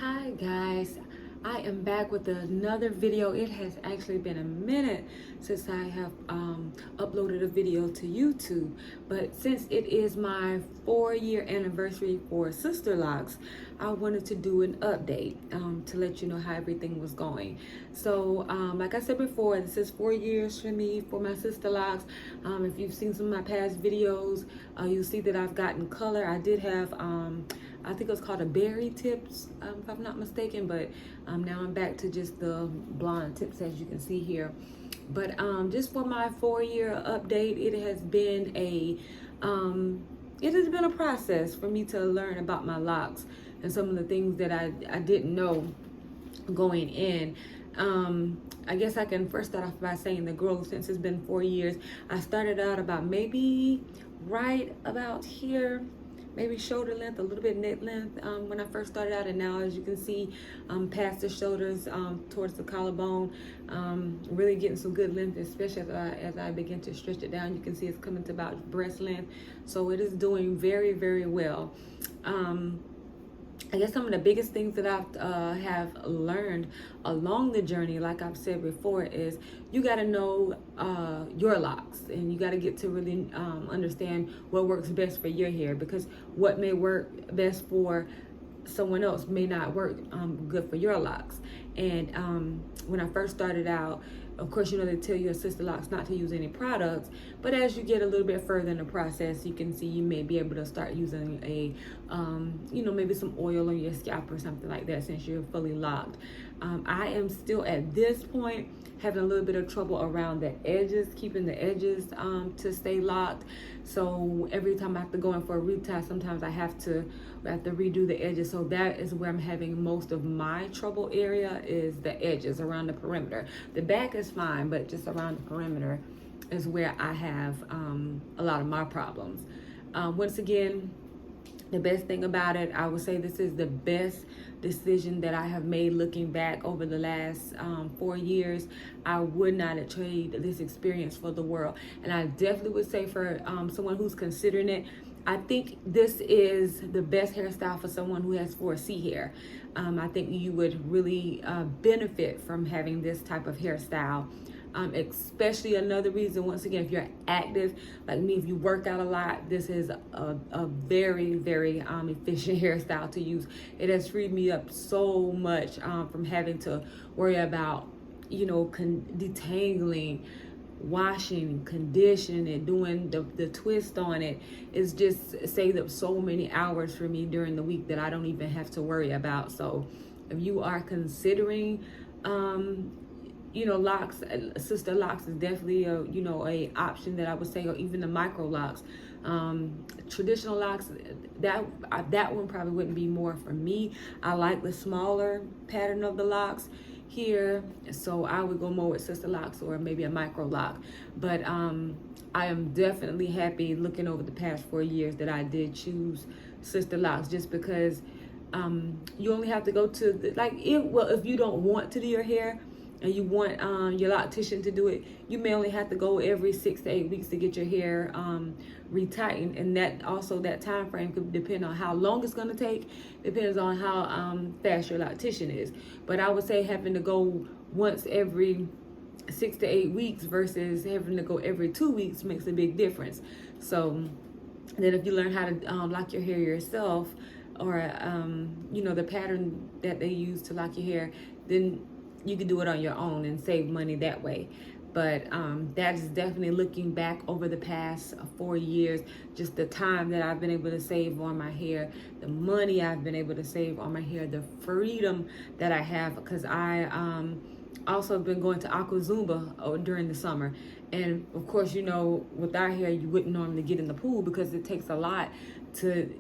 Hi guys, I am back with another video. It has actually been a minute since I have uploaded a video to YouTube, but since it is my 4-year anniversary for Sister Locs, I wanted to do an update to let you know how everything was going. So like I said before, this is 4 years for me for my Sister Locs. If you've seen some of my past videos, you'll see that I've gotten color. I did have I think it was called a berry tips, if I'm not mistaken, but now I'm back to just the blonde tips, as you can see here. But just for my 4-year update, it has been a process for me to learn about my locks and some of the things that I didn't know going in. I guess I can first start off by saying the growth since it's been 4 years. I started out about maybe right about here, maybe shoulder length, a little bit neck length when I first started out, and now as you can see past the shoulders towards the collarbone, really getting some good length, especially as I begin to stretch it down. You can see it's coming to about breast length, so it is doing very, very well. I guess some of the biggest things that I have learned along the journey, like I've said before, is you got to know your locks, and you got to get to really understand what works best for your hair, because what may work best for someone else may not work good for your locks. And when I first started out, of course, you know, they tell you at Sister Locs not to use any products, but as you get a little bit further in the process, you can see you may be able to start using a, maybe some oil on your scalp or something like that, since you're fully locked. I am still at this point having a little bit of trouble around the edges, keeping the edges to stay locked. So every time I have to go in for a retie, sometimes I have to redo the edges. So that is where I'm having most of my trouble area, is the edges around the perimeter. The back is fine, but just around the perimeter is where I have a lot of my problems. Once again, the best thing about it, I would say this is the best decision that I have made looking back over the last 4 years. I would not have traded this experience for the world. And I definitely would say for someone who's considering it, I think this is the best hairstyle for someone who has 4C hair. I think you would really benefit from having this type of hairstyle. Especially another reason, once again, if you're active like me, if you work out a lot, this is a very, very efficient hairstyle to use. It has freed me up so much from having to worry about, detangling, washing, conditioning, and doing the twist on it. It's just saved up so many hours for me during the week that I don't even have to worry about. So if you are considering locks, Sister Locs is definitely a option that I would say, or even the micro locks. Traditional locks, that one probably wouldn't be more for me. I like the smaller pattern of the locks here, so I would go more with Sister Locs or maybe a micro lock. But I am definitely happy looking over the past 4 years that I did choose Sister Locs, just because you only have to go to if you don't want to do your hair and you want your loctician to do it, you may only have to go every 6 to 8 weeks to get your hair retightened. And that time frame could depend on how long it's going to take, depends on how fast your loctician is. But I would say having to go once every 6 to 8 weeks versus having to go every 2 weeks makes a big difference. So then if you learn how to lock your hair yourself, or the pattern that they use to lock your hair, then you can do it on your own and save money that way. But that is definitely, looking back over the past 4 years, just the time that I've been able to save on my hair, the money I've been able to save on my hair, the freedom that I have, because I also been going to Aqua Zumba during the summer. And of course, with our hair, you wouldn't normally get in the pool because it takes a lot to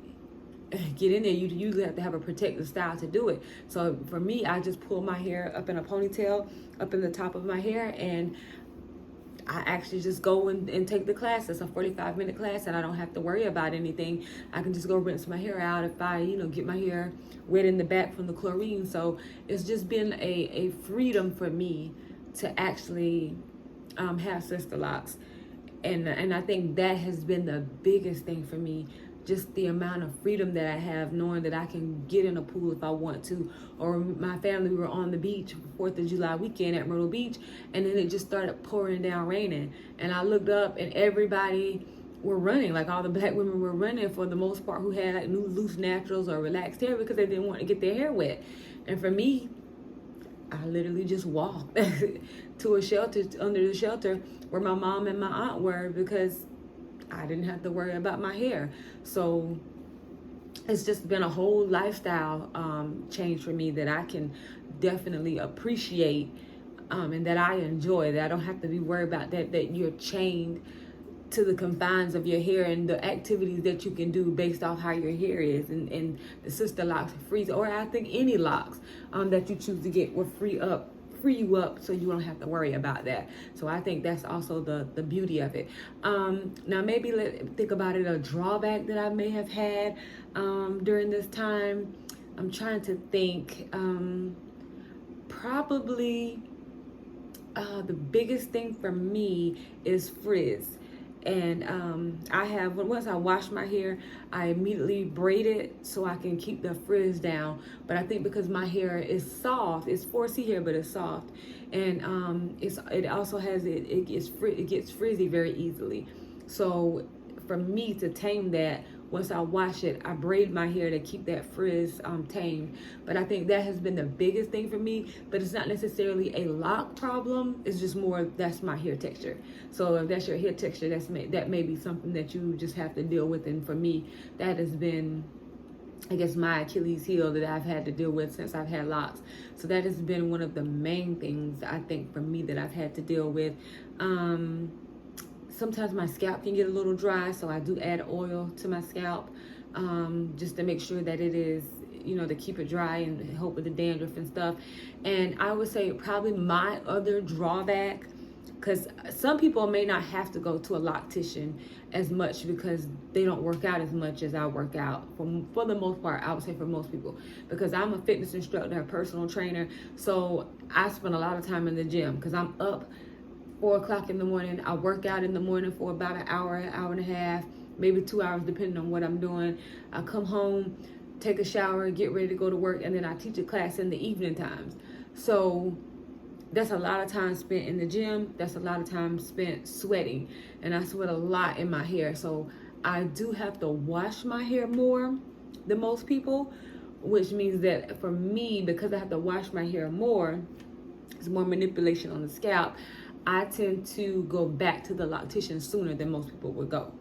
get in there. You usually have to have a protective style to do it. So for me, I just pull my hair up in a ponytail up in the top of my hair, and I actually just go and take the class. It's a 45-minute class, and I don't have to worry about anything. I can just go rinse my hair out if I get my hair wet in the back from the chlorine. So it's just been a freedom for me to actually have Sister Locs. And I think that has been the biggest thing for me just the amount of freedom that I have, knowing that I can get in a pool if I want to. Or my family were on the beach for 4th of July weekend at Myrtle Beach, and then it just started pouring down raining. And I looked up and everybody were running, like all the black women were running for the most part, who had like new loose naturals or relaxed hair because they didn't want to get their hair wet. And for me, I literally just walked to a shelter, under the shelter where my mom and my aunt were, because I didn't have to worry about my hair. So it's just been a whole lifestyle change for me that I can definitely appreciate, and that I enjoy, that I don't have to be worried about that you're chained to the confines of your hair and the activities that you can do based off how your hair is. And the Sister Locs frees, or I think any locks that you choose to get will free you up, so you don't have to worry about that. So I think that's also the beauty of it. Now maybe think about it, a drawback that I may have had during this time. I'm trying to think. Probably the biggest thing for me is frizz. And once I wash my hair, I immediately braid it so I can keep the frizz down. But I think because my hair is soft, it's 4C hair, but it's soft, and it also has it gets frizzy very easily. So for me to tame that, once I wash it, I braid my hair to keep that frizz tamed. But I think that has been the biggest thing for me. But it's not necessarily a lock problem. It's just more, that's my hair texture. So if that's your hair texture, that may be something that you just have to deal with. And for me, that has been, I guess, my Achilles heel that I've had to deal with since I've had locks. So that has been one of the main things, I think, for me that I've had to deal with. Sometimes my scalp can get a little dry, so I do add oil to my scalp, just to make sure that it is, to keep it dry and help with the dandruff and stuff. And I would say probably my other drawback, because some people may not have to go to a loctician as much because they don't work out as much as I work out. For the most part, I would say for most people, because I'm a fitness instructor, a personal trainer, so I spend a lot of time in the gym because I'm up 4 o'clock in the morning. I work out in the morning for about an hour and a half, maybe 2 hours, depending on what I'm doing. I come home, take a shower, get ready to go to work, and then I teach a class in the evening times. So that's a lot of time spent in the gym. That's a lot of time spent sweating, and I sweat a lot in my hair. So I do have to wash my hair more than most people, which means that for me, because I have to wash my hair more, it's more manipulation on the scalp. I tend to go back to the loctician sooner than most people would go.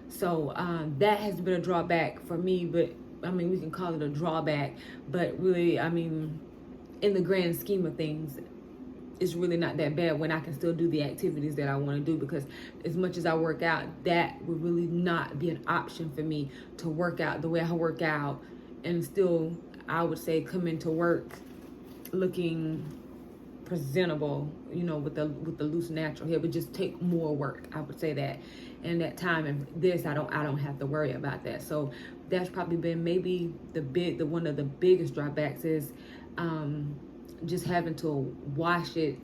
So that has been a drawback for me, but I mean, we can call it a drawback, but really, I mean, in the grand scheme of things, it's really not that bad when I can still do the activities that I want to do, because as much as I work out, that would really not be an option for me to work out the way I work out and still, I would say, come into work looking presentable, with the loose natural hair. Would just take more work, I would say that. And that time, and this, I don't have to worry about that. So that's probably been maybe one of the biggest drawbacks is just having to wash it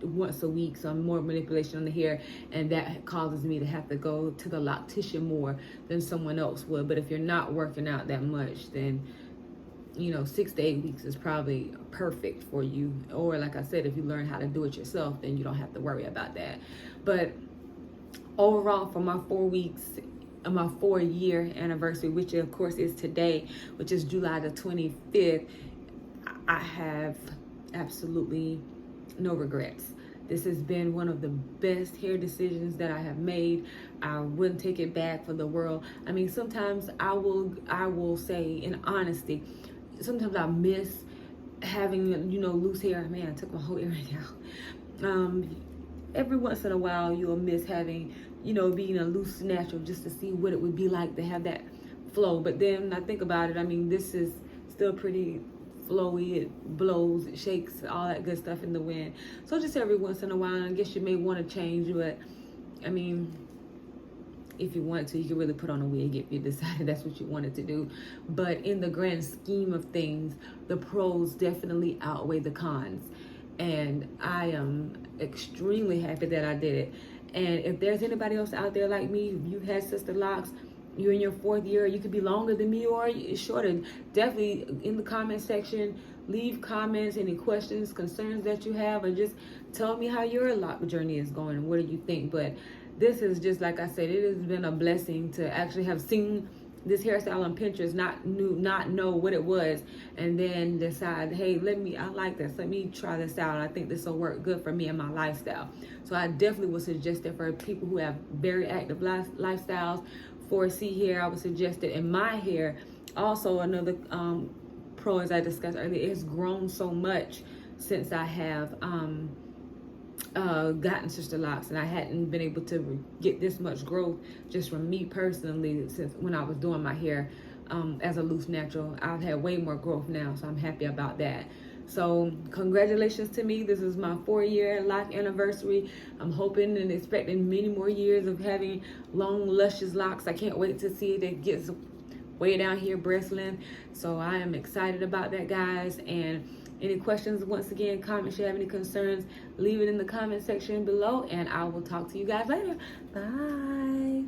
once a week. So more manipulation on the hair, and that causes me to have to go to the loctician more than someone else would. But if you're not working out that much, then 6 to 8 weeks is probably perfect for you. Or like I said, if you learn how to do it yourself, then you don't have to worry about that. But overall, for my 4 weeks, my 4-year anniversary, which of course is today, which is July the 25th, I have absolutely no regrets. This has been one of the best hair decisions that I have made. I wouldn't take it back for the world. I mean, sometimes I will say in honesty, sometimes I miss having, loose hair. Man, I took my whole earring out. Every once in a while, you'll miss having, being a loose natural, just to see what it would be like to have that flow. But then I think about it, I mean, this is still pretty flowy. It blows, it shakes, all that good stuff in the wind. So just every once in a while, I guess you may want to change, but I mean, if you want to, you can really put on a wig if you decided that's what you wanted to do. But in the grand scheme of things, the pros definitely outweigh the cons. And I am extremely happy that I did it. And if there's anybody else out there like me, if you had Sister Locs, you're in your 4th year, you could be longer than me or shorter. Definitely in the comment section, leave comments, any questions, concerns that you have, or just tell me how your lock journey is going and what do you think. But this is just, like I said, it has been a blessing to actually have seen this hairstyle on Pinterest, not know what it was, and then decide, hey, I like this, let me try this out. I think this will work good for me and my lifestyle. So I definitely would suggest it for people who have very active lifestyles. 4C hair, I would suggest it in my hair. Also, another pro, as I discussed earlier, it's grown so much since I have gotten Sister Locs, and I hadn't been able to get this much growth just from me personally since when I was doing my hair as a loose natural. I've had way more growth now, so I'm happy about that. So congratulations to me. This is my 4-year lock anniversary. I'm hoping and expecting many more years of having long, luscious locks. I can't wait to see it. It gets way down here, breast length. So I am excited about that, guys. And any questions, once again, comments, you have any concerns, leave it in the comment section below, and I will talk to you guys later. Bye.